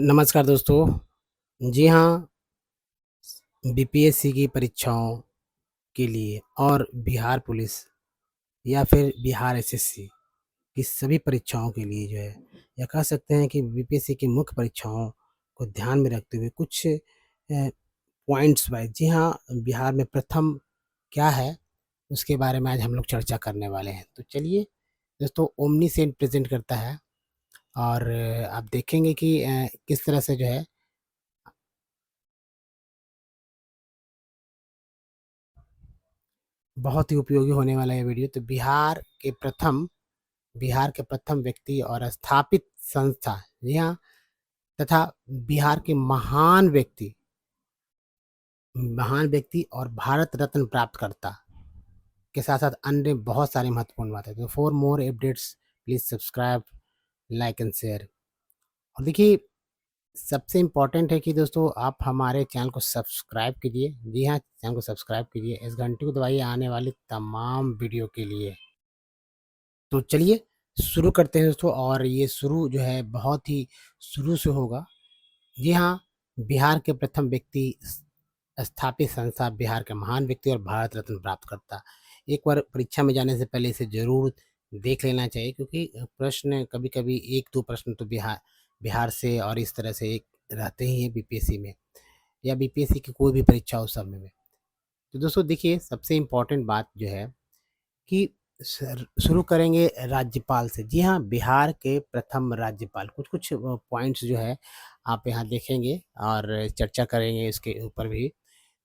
नमस्कार दोस्तों। जी हाँ, बीपीएससी की परीक्षाओं के लिए और बिहार पुलिस या फिर बिहार एसएससी की सभी परीक्षाओं के लिए जो है या कह सकते हैं कि बीपीएससी की मुख्य परीक्षाओं को ध्यान में रखते हुए कुछ पॉइंट्स वाइज़ जी हाँ, बिहार में प्रथम क्या है, उसके बारे में आज हम लोग चर्चा करने वाले हैं। तो चलिए दोस्तों, ओमनीसेंट प्रेज़ेंट करता है और आप देखेंगे कि किस तरह से जो है बहुत ही उपयोगी होने वाला है ये वीडियो। तो बिहार के प्रथम व्यक्ति और स्थापित संस्था, जी हाँ, तथा बिहार के महान व्यक्ति और भारत रत्न प्राप्तकर्ता के साथ-साथ अन्य बहुत सारी महत्वपूर्ण बातें। तो for more updates please subscribe, like and share. और देखिए, सबसे इम्पोर्टेंट है कि दोस्तों आप हमारे चैनल को सब्सक्राइब कीजिए। जी हाँ, चैनल को सब्सक्राइब कीजिए, इस घंटी को दबाइए आने वाली तमाम वीडियो के लिए। तो चलिए शुरू करते हैं दोस्तों, और ये शुरू जो है बहुत ही शुरू से होगा। जी हाँ, बिहार के प्रथम व्यक्ति, स्थापित संस्था, बिहार के महान व्यक्ति और भारत रत्न प्राप्त करता। एक बार परीक्षा में जाने से पहले इसे ज़रूर देख लेना चाहिए, क्योंकि प्रश्न कभी-कभी 1-2 प्रश्न तो बिहार से और इस तरह से एक रहते ही हैं बीपीएससी में या बीपीएससी की कोई भी परीक्षा हो सब में। तो दोस्तों देखिए, सबसे इम्पोर्टेंट बात जो है कि शुरू करेंगे राज्यपाल से। जी हाँ, बिहार के प्रथम राज्यपाल, कुछ-कुछ पॉइंट्स जो है आप यहाँ देखेंगे और चर्चा करेंगे इसके ऊपर भी।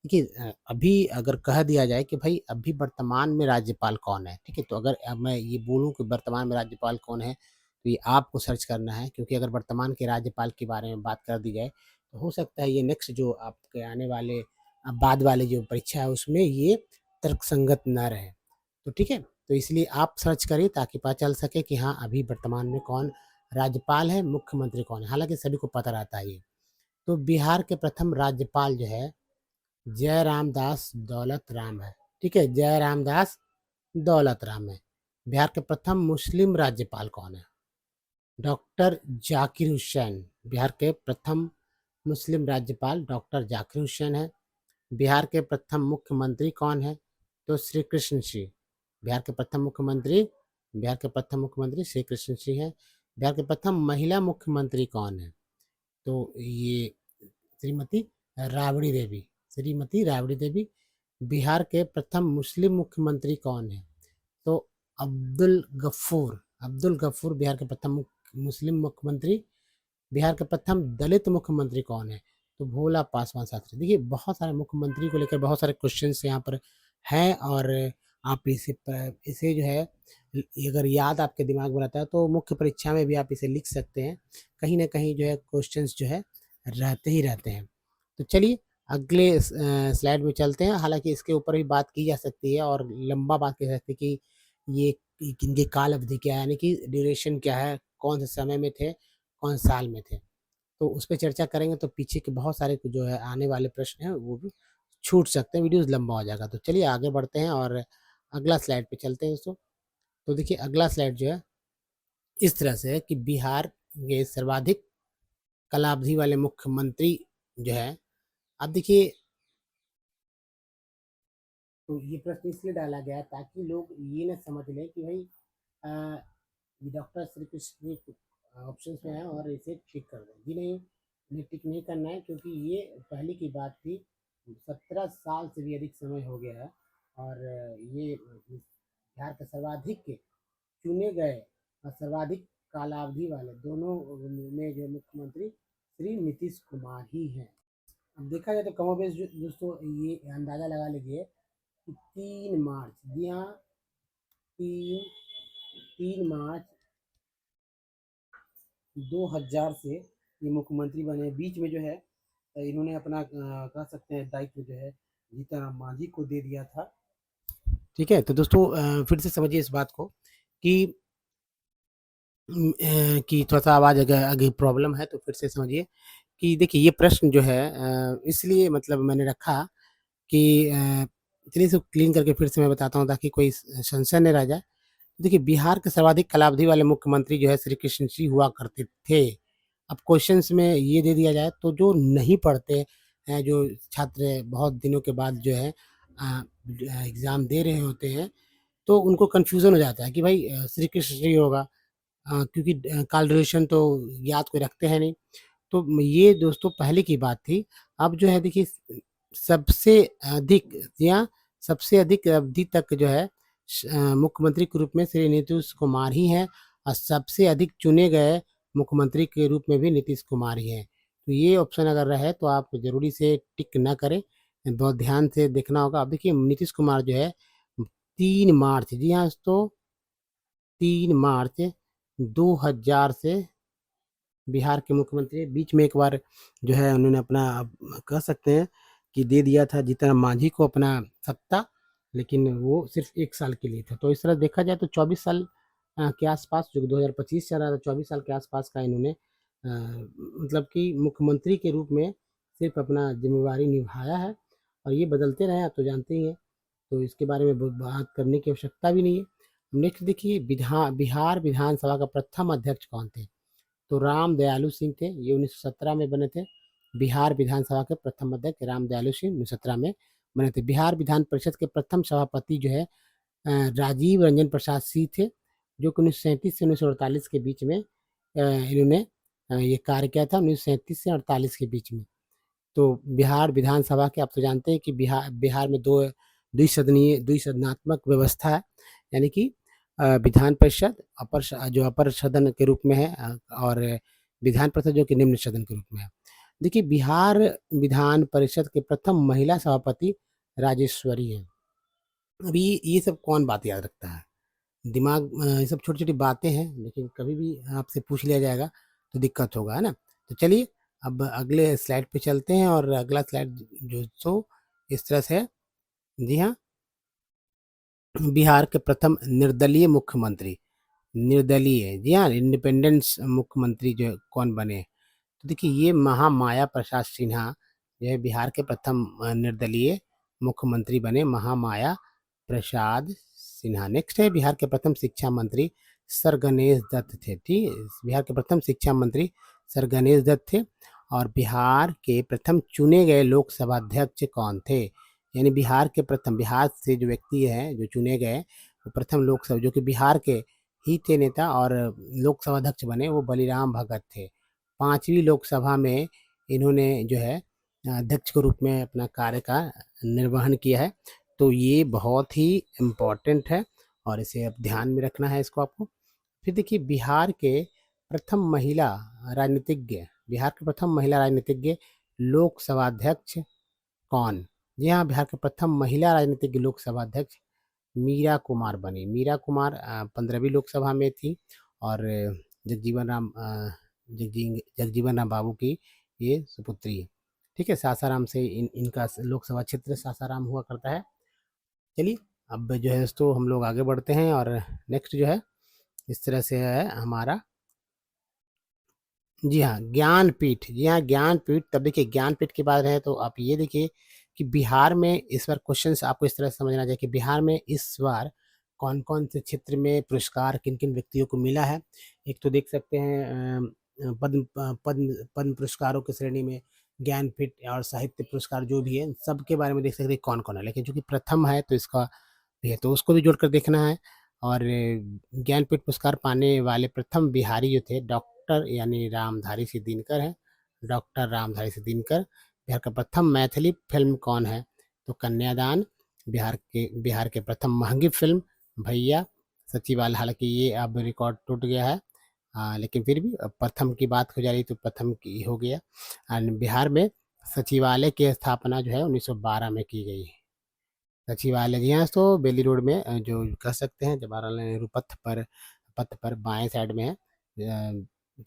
देखिए, अभी अगर कह दिया जाए कि भाई अभी वर्तमान में राज्यपाल कौन है, ठीक है? तो अगर मैं ये बोलूँ कि वर्तमान में राज्यपाल कौन है, तो ये आपको सर्च करना है, क्योंकि अगर वर्तमान के राज्यपाल के बारे में बात कर दी जाए, तो हो सकता है ये नेक्स्ट जो आपके आने वाले बाद वाली जो परीक्षा है उसमें ये तर्कसंगत ना रहे। तो ठीक है? तो इसलिए आप सर्च करिए ताकि पता चल सके कि हाँ, अभी वर्तमान में कौन राज्यपाल है, मुख्यमंत्री कौन है। हालाँकि सभी को पता रहता है ये। तो बिहार के प्रथम राज्यपाल जो है जयराम दास दौलत राम है, ठीक है? जयराम दास दौलत राम है। बिहार के प्रथम मुस्लिम राज्यपाल कौन है? डॉक्टर ज़ाकिर हुसैन। बिहार के प्रथम मुस्लिम राज्यपाल डॉक्टर ज़ाकिर हुसैन है। बिहार के प्रथम मुख्यमंत्री कौन है? तो श्री कृष्ण सिंह। बिहार के प्रथम मुख्यमंत्री बिहार के प्रथम मुख्यमंत्री श्री कृष्ण सिंह हैं। बिहार के प्रथम महिला मुख्यमंत्री कौन है? तो ये श्रीमती राबड़ी देवी। श्रीमती राबड़ी देवी। बिहार के प्रथम मुस्लिम मुख्यमंत्री कौन है? तो अब्दुल गफूर बिहार के प्रथम मुस्लिम मुख्यमंत्री। बिहार के प्रथम दलित मुख्यमंत्री कौन है? तो भोला पासवान शास्त्री। देखिए, बहुत सारे मुख्यमंत्री को लेकर बहुत सारे क्वेश्चंस यहाँ पर हैं, और आप इसे जो है अगर याद आपके दिमाग में रहता है तो मुख्य परीक्षा में भी आप इसे लिख सकते हैं। कहीं न कहीं जो है क्वेश्चंस जो है रहते ही रहते हैं। तो चलिए अगले स्लाइड में चलते हैं। हालाँकि इसके ऊपर भी बात की जा सकती है और लंबा बात की जा सकती है कि ये इनकी काल अवधि क्या है, यानी कि ड्यूरेशन क्या है, कौन से समय में थे, कौन साल में थे। तो उस पे चर्चा करेंगे तो पीछे के बहुत सारे जो है आने वाले प्रश्न हैं वो भी छूट सकते हैं, वीडियोज़ लंबा हो जाएगा। तो चलिए आगे बढ़ते हैं और अगला स्लाइड पे चलते हैं दोस्तों। तो देखिए अगला स्लाइड जो है इस तरह से है कि बिहार के सर्वाधिक कालावधि वाले मुख्यमंत्री जो है, अब देखिए, तो ये प्रश्न इसलिए डाला गया ताकि लोग ये ना समझ लें कि भाई ये डॉक्टर श्री कृष्ण ऑप्शंस में है और इसे टिक कर दें। जी नहीं, इन्हें टिक नहीं करना है, क्योंकि ये पहले की बात थी। 17 साल से भी अधिक समय हो गया है और ये बिहार के सर्वाधिक के चुने गए और सर्वाधिक कालावधि वाले दोनों में जो मुख्यमंत्री श्री नीतीश कुमार ही हैं। अब देखा जाए तो कमोबेश दोस्तों ये अंदाज़ा लगा लीजिए कि 3 मार्च, जी हाँ, 3 मार्च 2000 से ये मुख्यमंत्री बने। बीच में जो है इन्होंने अपना कह सकते हैं दायित्व जो है जीतन मांझी को दे दिया था। ठीक है, तो दोस्तों फिर से समझिए इस बात को कि कि थोड़ा-सा आवाज़ अगर आगे प्रॉब्लम है तो फिर से समझिए कि देखिए ये प्रश्न जो है इसलिए मतलब मैंने रखा कि चलिए इसको क्लीन करके फिर से मैं बताता हूँ ताकि कोई संशय नहीं रह जाए। देखिए, बिहार के सर्वाधिक कालावधि वाले मुख्यमंत्री जो है श्री कृष्ण सिंह हुआ करते थे। अब क्वेश्चंस में ये दे दिया जाए तो जो नहीं पढ़ते हैं, जो छात्र बहुत दिनों के बाद जो है एग्ज़ाम दे रहे होते हैं, तो उनको कन्फ्यूज़न हो जाता है कि भाई श्री कृष्ण ही होगा, क्योंकि काल ड्यूरेशन तो याद कोई रखते हैं नहीं। तो ये दोस्तों पहले की बात थी। अब जो है देखिए सबसे अधिक या सबसे अधिक अवधि तक जो है मुख्यमंत्री के रूप में श्री नीतीश कुमार ही हैं और सबसे अधिक चुने गए मुख्यमंत्री के रूप में भी नीतीश कुमार ही हैं। तो ये ऑप्शन अगर रहे तो आप ज़रूरी से टिक ना करें, बहुत ध्यान से देखना होगा। अब देखिए नीतीश कुमार जो है 3 मार्च, जी हाँ दोस्तों, 3 मार्च 2000 से बिहार के मुख्यमंत्री। बीच में एक बार जो है उन्होंने अपना कह सकते हैं कि दे दिया था जीतन राम मांझी को अपना सत्ता, लेकिन वो सिर्फ 1 साल के लिए था। तो इस तरह देखा जाए तो 24 साल के आसपास, जो 2025 चल रहा था, 24 साल के आसपास का इन्होंने मतलब कि मुख्यमंत्री के रूप में सिर्फ अपना जिम्मेवारी निभाया है। और ये बदलते रहे, आप तो जानते ही हैं, तो इसके बारे में बात करने की आवश्यकता भी नहीं है। नेक्स्ट देखिए बिहार विधानसभा का प्रथम अध्यक्ष कौन थे? तो राम दयालु सिंह थे, ये 1917 में बने थे। बिहार विधानसभा के प्रथम अध्यक्ष राम दयालु सिंह 1917 में बने थे। बिहार विधान परिषद के प्रथम सभापति जो है राजीव रंजन प्रसाद सिंह थे, जो कि 1937 से 1948 के बीच में इन्होंने ये कार्य किया था, 1937 से 48 के बीच में। तो बिहार विधानसभा के आप तो जानते हैं कि बिहार में दो द्विसदनात्मक व्यवस्था है, यानी कि विधान परिषद जो अपर सदन के रूप में है, और विधान परिषद जो कि निम्न सदन के रूप में है। देखिए बिहार विधान परिषद के प्रथम महिला सभापति राजेश्वरी हैं। अभी ये सब कौन बात याद रखता है? दिमाग ये सब छोटी-छोटी बातें हैं, लेकिन कभी भी आपसे पूछ लिया जाएगा तो दिक्कत होगा, है ना? तो चलिए अब अगले स्लाइड पे चलते हैं, और अगला स्लाइड जो सो इस तरह से है। जी हाँ, बिहार के प्रथम निर्दलीय मुख्यमंत्री, निर्दलीय, जी हाँ, इंडिपेंडेंस मुख्यमंत्री जो कौन बने? तो देखिए ये महामाया प्रसाद सिन्हा जो है बिहार के प्रथम निर्दलीय मुख्यमंत्री बने, महामाया प्रसाद सिन्हा। नेक्स्ट है बिहार के प्रथम शिक्षा मंत्री सर गणेश दत्त थे। ठीक, बिहार के प्रथम शिक्षा मंत्री सर गणेश दत्त थे। और बिहार के प्रथम चुने गए लोकसभा अध्यक्ष कौन थे? यानी बिहार से जो व्यक्ति हैं जो चुने गए, वो प्रथम लोकसभा जो कि बिहार के ही थे नेता और लोकसभा अध्यक्ष बने, वो बलिराम भगत थे। 5वीं लोकसभा में इन्होंने जो है अध्यक्ष के रूप में अपना कार्य का निर्वहन किया है। तो ये बहुत ही इम्पोर्टेंट है और इसे अब ध्यान में रखना है इसको आपको। फिर देखिए बिहार के प्रथम महिला राजनीतिज्ञ लोकसभा अध्यक्ष कौन? जी हाँ, बिहार के प्रथम महिला राजनीतिज्ञ लोकसभा अध्यक्ष मीरा कुमार बनी। मीरा कुमार 15वीं लोकसभा में थी और जगजीवन राम जगजीवन राम बाबू की ये सुपुत्री है। ठीक है, सासाराम से इनका लोकसभा क्षेत्र सासाराम हुआ करता है। चलिए अब जो है तो हम लोग आगे बढ़ते हैं, और नेक्स्ट जो है इस तरह से है हमारा, जी हाँ, ज्ञानपीठ। जी हाँ, ज्ञानपीठ। तब देखिए ज्ञानपीठ की बात है तो आप ये देखिए कि बिहार में इस बार क्वेश्चंस आपको इस तरह से समझना चाहिए कि बिहार में इस बार कौन-कौन से क्षेत्र में पुरस्कार किन-किन व्यक्तियों को मिला है। एक तो देख सकते हैं पद्म पुरस्कारों की श्रेणी में ज्ञानपीठ और साहित्य पुरस्कार जो भी है, सबके बारे में देख सकते हैं कौन-कौन है। लेकिन चूँकि प्रथम है तो इसका भी है, तो उसको भी जोड़कर देखना है। और ज्ञानपीठ पुरस्कार पाने वाले प्रथम बिहारी जो थे डॉक्टर यानी रामधारी सिंह दिनकर हैं। डॉक्टर रामधारी सिंह दिनकर। बिहार का प्रथम मैथिली फिल्म कौन है? तो कन्यादान। बिहार के प्रथम महंगी फिल्म भैया सचिवालय। हालांकि ये अब रिकॉर्ड टूट गया है, लेकिन फिर भी अब प्रथम की बात हो जा रही तो प्रथम की हो गया। और बिहार में सचिवालय की स्थापना जो है 1912 में की गई। सचिवालय जी हाँ, तो बेली रोड में जो कह सकते हैं जवाहरलाल नेहरू पथ पर बाएं साइड में है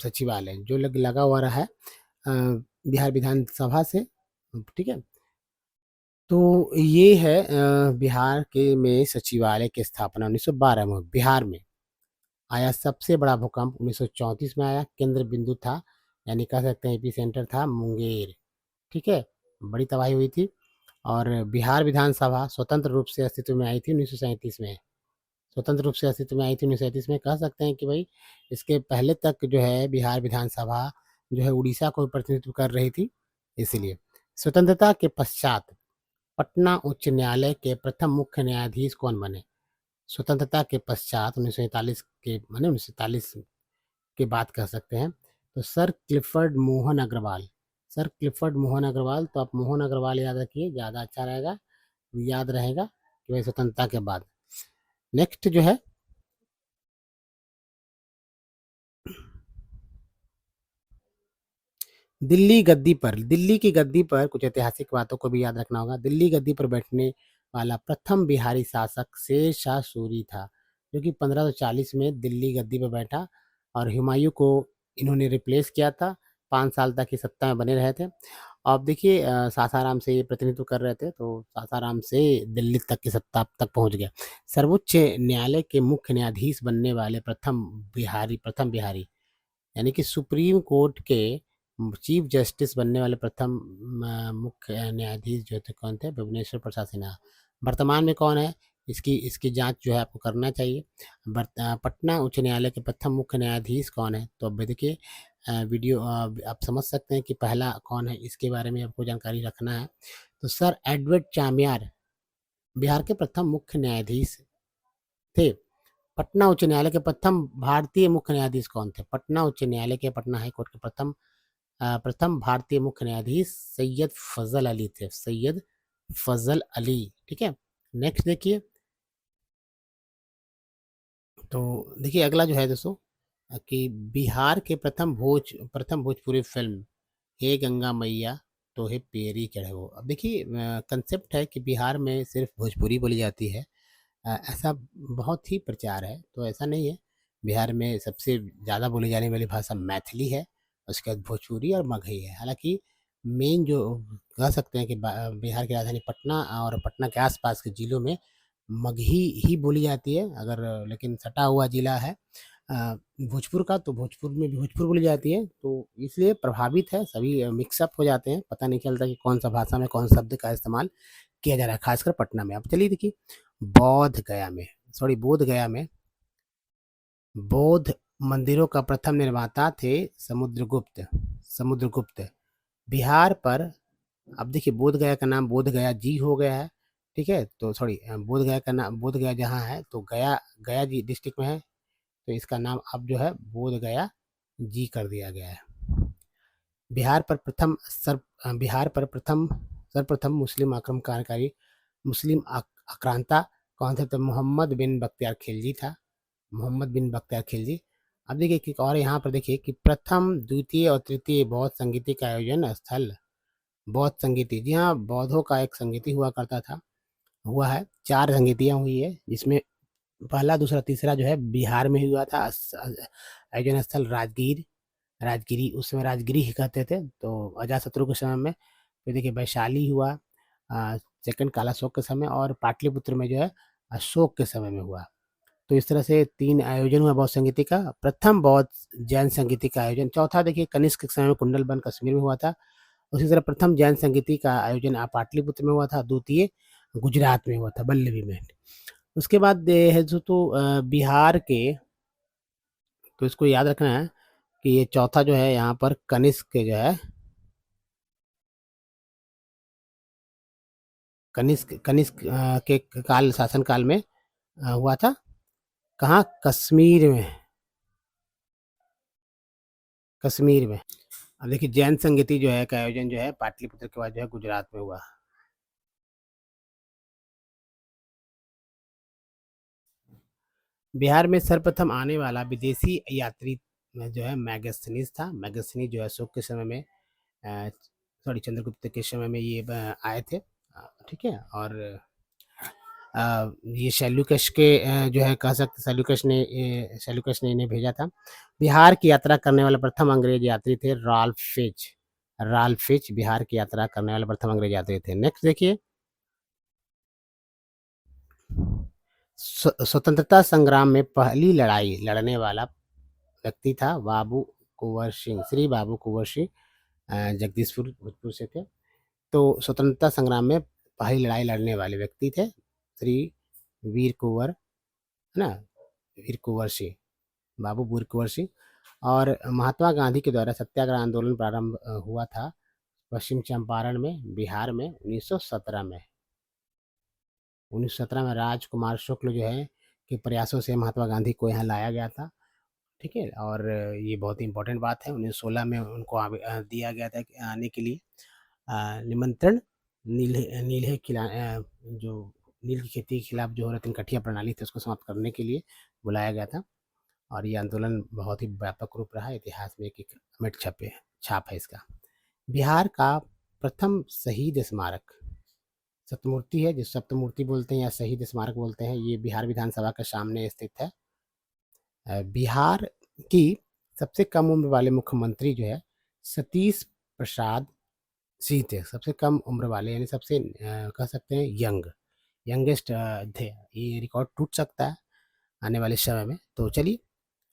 सचिवालय, जो लगा हुआ रहा है बिहार विधानसभा से। ठीक है, तो ये है बिहार के में सचिवालय की स्थापना 1912 में। बिहार में आया सबसे बड़ा भूकंप 1934 में आया, केंद्र बिंदु था, यानी कह सकते हैं एपी सेंटर था मुंगेर। ठीक है, बड़ी तबाही हुई थी। और बिहार विधानसभा स्वतंत्र रूप से अस्तित्व में आई थी 1937 में। स्वतंत्र रूप से अस्तित्व में आई थी 1937 में। कह सकते हैं कि भाई इसके पहले तक जो है बिहार विधानसभा जो है उड़ीसा को प्रतिनिधित्व कर रही थी, इसीलिए। स्वतंत्रता के पश्चात पटना उच्च न्यायालय के प्रथम मुख्य न्यायाधीश कौन बने? स्वतंत्रता के पश्चात 1941 के माने 1941 की बात कर सकते हैं, तो sir Clifford Mohan Agarwal. Sir Clifford Mohan Agarwal, तो आप मोहन अग्रवाल याद रखिए, ज़्यादा अच्छा रहेगा, याद रहेगा कि भाई स्वतंत्रता के बाद। नेक्स्ट जो है दिल्ली की गद्दी पर कुछ ऐतिहासिक बातों को भी याद रखना होगा। दिल्ली गद्दी पर बैठने वाला प्रथम बिहारी शासक शेर शाह सूरी था, जो कि 1540 में दिल्ली गद्दी पर बैठा और हुमायूं को इन्होंने रिप्लेस किया था। 5 साल तक ये सत्ता में बने रहे थे। अब देखिए सासाराम से ये प्रतिनिधित्व कर रहे थे, तो सासाराम से दिल्ली तक की सत्ता तक पहुंच गया। सर्वोच्च न्यायालय के मुख्य न्यायाधीश बनने वाले प्रथम बिहारी यानी कि सुप्रीम कोर्ट के चीफ जस्टिस बनने वाले प्रथम मुख्य न्यायाधीश जो थे कौन थे? भुवनेश्वर प्रसाद सिन्हा। वर्तमान में कौन है? इसकी इसकी जांच जो है आपको करना चाहिए। पटना उच्च न्यायालय के प्रथम मुख्य न्यायाधीश कौन है? तो अब देखिए वीडियो आप समझ सकते हैं कि पहला कौन है, इसके बारे में आपको जानकारी रखना है। तो सर एडवर्ड चामियार बिहार के प्रथम मुख्य न्यायाधीश थे। पटना उच्च न्यायालय के प्रथम भारतीय मुख्य न्यायाधीश कौन थे? पटना उच्च न्यायालय के पटना हाई कोर्ट के प्रथम भारतीय मुख्य न्यायाधीश सैयद फजल अली थे। सैयद फजल अली, ठीक है। नेक्स्ट देखिए, तो देखिए अगला जो है दोस्तों कि बिहार के प्रथम भोजपुरी फिल्म हे गंगा मैया तो हे पेरी चढ़े हो। अब देखिए कंसेप्ट है कि बिहार में सिर्फ भोजपुरी बोली जाती है, ऐसा बहुत ही प्रचार है, तो ऐसा नहीं है। बिहार में सबसे ज़्यादा बोली जाने वाली भाषा मैथिली है, उसके बाद भोजपुरी और मगही है। हालाँकि मेन जो कह सकते हैं कि बिहार की राजधानी पटना और पटना के आस-पास के ज़िलों में मगही ही बोली जाती है, अगर लेकिन सटा हुआ ज़िला है भोजपुर का, तो भोजपुर में भी भोजपुर बोली जाती है, तो इसलिए प्रभावित है, सभी मिक्स अप हो जाते हैं, पता नहीं चलता कि कौन-सा भाषा में कौन शब्द का इस्तेमाल किया जा रहा है, खासकर पटना में। अब चलिए देखिए बोध गया में बौद्ध मंदिरों का प्रथम निर्माता थे समुद्रगुप्त। बिहार पर अब देखिए बोध गया का नाम बोध गया जी हो गया है, ठीक है। तो सॉरी बोध गया का नाम बोध गया जहाँ है तो गया गया जी डिस्ट्रिक्ट में है, तो इसका नाम अब जो है बोध गया जी कर दिया गया है। बिहार पर प्रथम सर बिहार पर सर्वप्रथम मुस्लिम आक्रमणकारी मुस्लिम आक्रांता कौन थे? तो मोहम्मद बिन बख्तियार खिलजी था। मोहम्मद बिन बख्तियार खिलजी। अब देखिए कि और यहाँ पर देखिए कि प्रथम द्वितीय और तृतीय बौद्ध संगीति का आयोजन स्थल बौद्ध संगीति, जी हाँ, बौद्धों का एक संगीति हुआ है। 4 संगीतियाँ हुई है, जिसमें पहला, दूसरा, तीसरा जो है बिहार में ही हुआ था। आयोजन स्थल राजगिरी, उस समय राजगिरी ही कहते थे, तो अजातशत्रु के समय में। फिर देखिए वैशाली हुआ सेकंड कालाशोक के समय, और पाटलिपुत्र में जो है अशोक के समय में हुआ। तो इस तरह से 3 आयोजन हुआ बौद्ध संगीति का। प्रथम बौद्ध जैन संगीति का आयोजन, चौथा देखिए कनिष्क के समय में कुंडलबन कश्मीर में हुआ था। उसी तरह प्रथम जैन संगीति का आयोजन पाटलिपुत्र में हुआ था, द्वितीय गुजरात में हुआ था, बल्लभी में। उसके बाद है जो तो बिहार के, तो इसको याद रखना है कि ये चौथा जो है यहाँ पर कनिष्क के जो है कनिष्क के शासन काल में हुआ था। कहाँ? कश्मीर में। अब देखिए जैन संगीति जो है का आयोजन जो है पाटलिपुत्र के बाद जो है गुजरात में हुआ। बिहार में सर्वप्रथम आने वाला विदेशी यात्री जो है मैगस्थनीज था। मैगस्थनीज जो है अशोक के समय में सॉरी चंद्रगुप्त के समय में ये आए थे, ठीक है। और ये सैल्यूकस के जो है कह सकते सैल्यूकस ने इन्हें भेजा था। बिहार की यात्रा करने वाले प्रथम अंग्रेज यात्री थे राल्फ फिच बिहार की यात्रा करने वाले प्रथम अंग्रेज यात्री थे। नेक्स्ट देखिए, स्वतंत्रता संग्राम में पहली लड़ाई लड़ने वाला व्यक्ति था श्री बाबू कुंवर सिंह, जगदीशपुर भोजपुर से थे। तो स्वतंत्रता संग्राम में पहली लड़ाई लड़ने वाले व्यक्ति थे श्री वीर कुंवर, है ना, वीर कुंवर सिंह, बाबू वीर कुंवर सिंह। और महात्मा गांधी के द्वारा सत्याग्रह आंदोलन प्रारंभ हुआ था पश्चिम चंपारण में, बिहार में 1917 में। 1917 में राजकुमार शुक्ल जो है के प्रयासों से महात्मा गांधी को यहाँ लाया गया था, ठीक है। और ये बहुत ही इम्पोर्टेंट बात है। 1916 में उनको दिया गया था आने के लिए निमंत्रण। नीले जो नील की खेती के खिलाफ जो रतन कठिया प्रणाली थी उसको समाप्त करने के लिए बुलाया गया था। और ये आंदोलन बहुत ही व्यापक रूप रहा, इतिहास में एक अमिट छाप है इसका। बिहार का प्रथम शहीद स्मारक सप्तमूर्ति है, जिस सप्तमूर्ति बोलते हैं या शहीद स्मारक बोलते हैं, ये बिहार विधानसभा के सामने स्थित है। बिहार की सबसे कम उम्र वाले मुख्यमंत्री जो है सतीश प्रसाद सिंह थे, सबसे कम उम्र वाले, यानी सबसे कह सकते हैं यंगेस्ट थे। ये रिकॉर्ड टूट सकता है आने वाले समय में। तो चलिए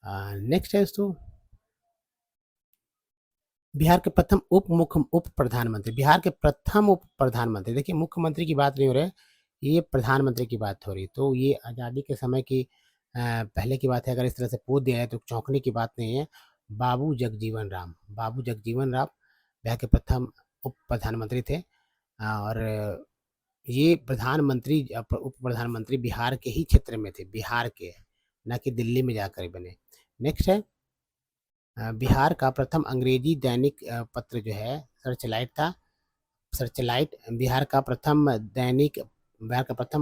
नेक्स्ट है दोस्तों, बिहार के प्रथम उप प्रधानमंत्री। बिहार के प्रथम उप प्रधानमंत्री, देखिए मुख्यमंत्री की बात नहीं हो रही है, ये प्रधानमंत्री की बात हो रही। तो ये आज़ादी के समय की पहले की बात है। अगर इस तरह से पूछ दिया है तो चौंकने की बात नहीं है। बाबू जगजीवन राम बिहार के प्रथम उप प्रधानमंत्री थे। और ये प्रधानमंत्री उप प्रधानमंत्री बिहार के ही क्षेत्र में थे, बिहार के, ना कि दिल्ली में जाकर बने। नेक्स्ट है बिहार का प्रथम अंग्रेजी दैनिक पत्र जो है सर्चलाइट था। सर्चलाइट बिहार का प्रथम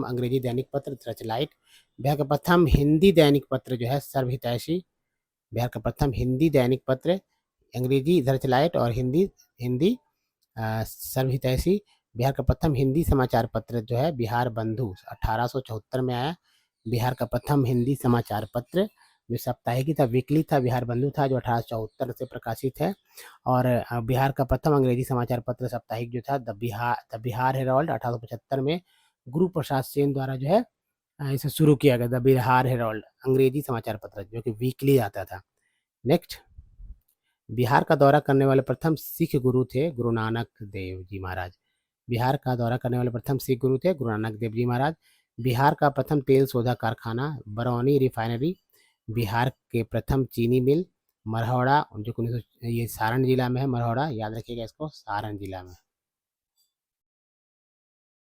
अंग्रेजी दैनिक पत्र सर्चलाइट। बिहार का प्रथम हिंदी दैनिक पत्र जो है सर्वहितैषी। बिहार का प्रथम हिंदी दैनिक पत्र, अंग्रेजी सर्चलाइट और हिंदी सर्वहितैषी। बिहार का प्रथम हिंदी समाचार पत्र जो है बिहार बंधु 1874 में आया। बिहार का प्रथम हिंदी समाचार पत्र जो साप्ताहिकी था, वीकली था, बिहार बंधु था, जो 1874 से प्रकाशित है। और बिहार का प्रथम अंग्रेजी समाचार पत्र साप्ताहिक जो था द बिहार हेराल्ड 1875 में गुरु प्रसाद सेन द्वारा जो है इसे शुरू किया गया, द बिहार हेराल्ड अंग्रेजी समाचार पत्र जो कि वीकली आता था। नेक्स्ट, बिहार का दौरा करने वाले प्रथम सिख गुरु थे गुरु नानक देव जी महाराज। बिहार का दौरा करने वाले प्रथम सिख गुरु थे गुरु नानक देव जी महाराज। बिहार का प्रथम तेल शोधा कारखाना बरौनी रिफाइनरी। बिहार के प्रथम चीनी मिल मरहौड़ा, जो ये सारण जिला में है, मरहौड़ा, याद रखिएगा इसको, सारण जिला में,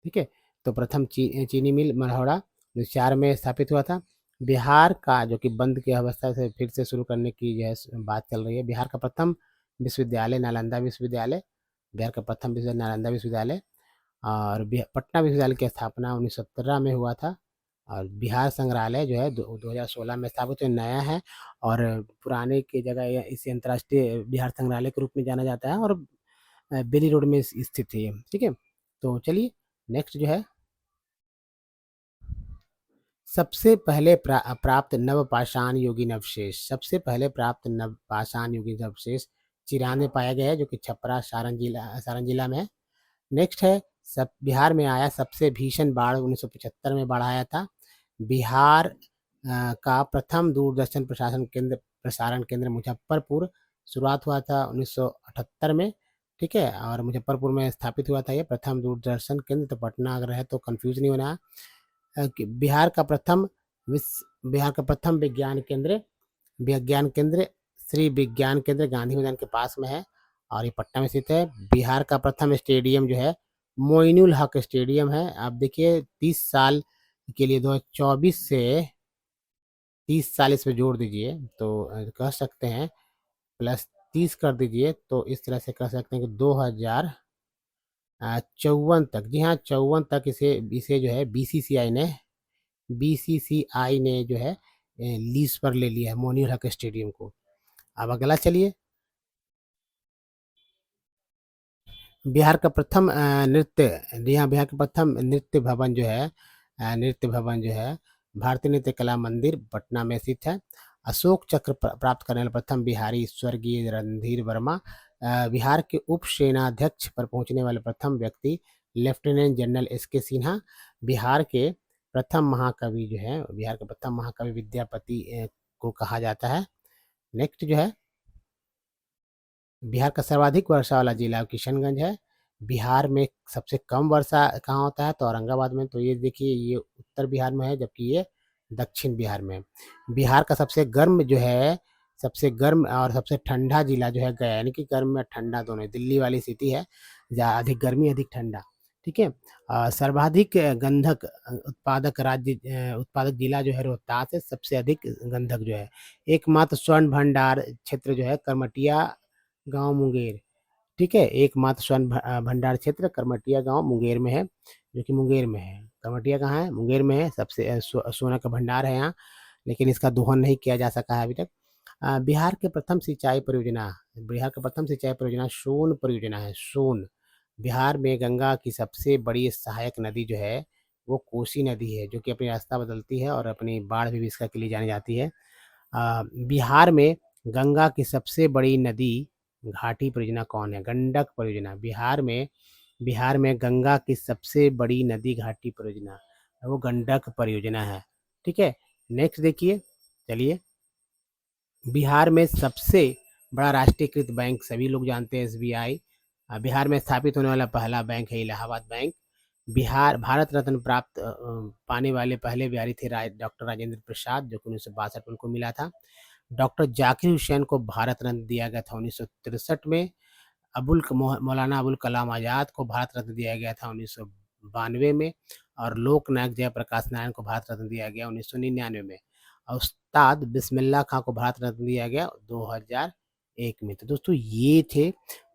ठीक है। तो प्रथम चीनी मिल मरहौड़ा 1904 में स्थापित हुआ था। बिहार का जो कि बंद की अवस्था से फिर से शुरू करने की जो है बात चल रही है। बिहार का प्रथम विश्वविद्यालय नालंदा विश्वविद्यालय। बिहार का प्रथम विश्वविद्यालय नालंदा विश्वविद्यालय। और पटना विश्वविद्यालय की स्थापना 1917 में हुआ था। और बिहार संग्रहालय जो है 2016 में स्थापित नया है। और पुराने की जगह इसे अंतर्राष्ट्रीय बिहार संग्रहालय के रूप में जाना जाता है और बेली रोड में स्थित है, ठीक है। तो चलिए नेक्स्ट जो है, सबसे पहले प्राप्त नवपाषाण युगीन अवशेष। सबसे पहले प्राप्त नवपाषाण युगीन अवशेष चिरान में पाया गया है, जो कि छपरा सारण जिला में है। नेक्स्ट है, सब बिहार में आया सबसे भीषण बाढ़ 1975 में बाढ़ आया था। बिहार का प्रथम दूरदर्शन प्रसारण केंद्र मुजफ्फरपुर शुरुआत हुआ था 1978 में, ठीक है। और मुजफ्फरपुर में स्थापित हुआ था ये प्रथम दूरदर्शन केंद्र। तो पटना अगर है तो कंफ्यूज नहीं होना। बिहार का प्रथम विज्ञान केंद्र श्री विज्ञान केंद्र गांधी मैदान के पास में है और ये पटना में स्थित है। बिहार का प्रथम स्टेडियम जो है मोइनुल हक स्टेडियम है। आप देखिए 30 साल के लिए 2024 से 30 साल इसमें जोड़ दीजिए तो कह सकते हैं प्लस 30 कर दीजिए, तो इस तरह से कह सकते हैं कि 2054 तक, जी हाँ 54 तक इसे जो है बीसीसीआई ने जो है लीज पर ले लिया है मोइनुल हक स्टेडियम को। अब अगला चलिए, बिहार का प्रथम बिहार का प्रथम नृत्य भवन जो है भारतीय नृत्य कला मंदिर पटना में स्थित है। अशोक चक्र प्राप्त करने वाले प्रथम बिहारी स्वर्गीय रणधीर वर्मा। बिहार के उप सेनाध्यक्ष पर पहुंचने वाले प्रथम व्यक्ति lieutenant general SK Sinha. Bihar के प्रथम महाकवि जो है, बिहार के प्रथम महाकवि विद्यापति को कहा जाता है। नेक्स्ट जो है, बिहार का सर्वाधिक वर्षा वाला जिला किशनगंज है। बिहार में सबसे कम वर्षा कहाँ होता है, तो औरंगाबाद में। तो ये देखिए ये उत्तर बिहार में है, जबकि ये दक्षिण बिहार में। बिहार का सबसे गर्म जो है सबसे गर्म और सबसे ठंडा जिला जो है गया, यानी कि गर्म या ठंडा दोनों है। दिल्ली वाली सिटी है जहाँ अधिक गर्मी अधिक ठंडा, ठीक है। सर्वाधिक गंधक उत्पादक जिला जो है रोहतास है, सबसे अधिक गंधक जो है। एकमात्र स्वर्ण भंडार क्षेत्र जो है करमटिया गाँव मुंगेर, ठीक है। एकमात्र स्वर्ण भंडार क्षेत्र करमटिया गाँव मुंगेर में है, जो कि मुंगेर में है। करमटिया कहाँ है? मुंगेर में है। सबसे सोना का भंडार है यहाँ, लेकिन इसका दोहन नहीं किया जा सका है अभी तक। बिहार की प्रथम सिंचाई परियोजना सोन परियोजना है, सोन। बिहार में गंगा की सबसे बड़ी सहायक नदी जो है, वो कोसी नदी है, जो कि अपनी रास्ता बदलती है और अपनी बाढ़ विभीषिका के लिए जानी जाती है। बिहार में गंगा की सबसे बड़ी नदी घाटी परियोजना कौन है? गंडक परियोजना। बिहार में गंगा की सबसे बड़ी नदी घाटी परियोजना, वो गंडक परियोजना है, ठीक है। नेक्स्ट देखिए, चलिए। बिहार में सबसे बड़ा राष्ट्रीयकृत बैंक सभी लोग जानते हैं, एसबीआई। बिहार में स्थापित होने वाला पहला बैंक है इलाहाबाद बैंक। बिहार भारत रत्न प्राप्त पाने वाले पहले बिहारी थे डॉक्टर राजेंद्र प्रसाद, जो कि 1962 में उनको मिला था। डॉक्टर जाकिर हुसैन को भारत रत्न दिया गया था 1963 में। मौलाना अबुल कलाम आज़ाद को भारत रत्न दिया गया था 1992 में। और लोकनायक जयप्रकाश नारायण को भारत रत्न दिया गया 1999 में। और उस्ताद बिस्मिल्लाह खां को भारत रत्न दिया गया 2001 में। तो दोस्तों ये थे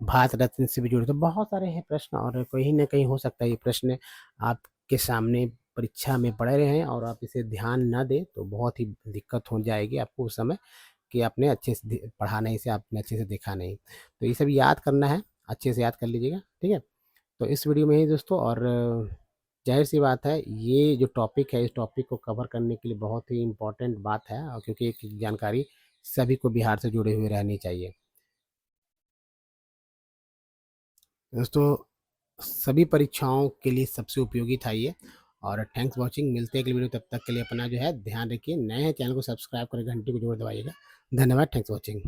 भारत रत्न से भी जुड़े तो बहुत सारे हैं प्रश्न, और कहीं ना कहीं हो सकता है ये प्रश्न आपके सामने परीक्षा में पड़े रहे हैं और आप इसे ध्यान न दें तो बहुत ही दिक्कत हो जाएगी आपको उस समय, कि आपने अच्छे से पढ़ा नहीं, से आपने अच्छे से देखा नहीं। तो ये सब याद करना है, अच्छे से याद कर लीजिएगा, ठीक है। तो इस वीडियो में ही दोस्तों, और ज़ाहिर सी बात है ये जो टॉपिक है, इस टॉपिक को कवर करने के लिए बहुत ही इम्पोर्टेंट बात है, और क्योंकि एक जानकारी सभी को बिहार से जुड़े हुए रहनी चाहिए दोस्तों। सभी परीक्षाओं के लिए सबसे उपयोगी था ये। और थैंक्स वॉचिंग, मिलते हैं अगली वीडियो, तब तक के लिए अपना जो है ध्यान रखिए। नए हैं चैनल को सब्सक्राइब करें, घंटी को जरूर दबाइएगा। धन्यवाद, थैंक्स वॉचिंग।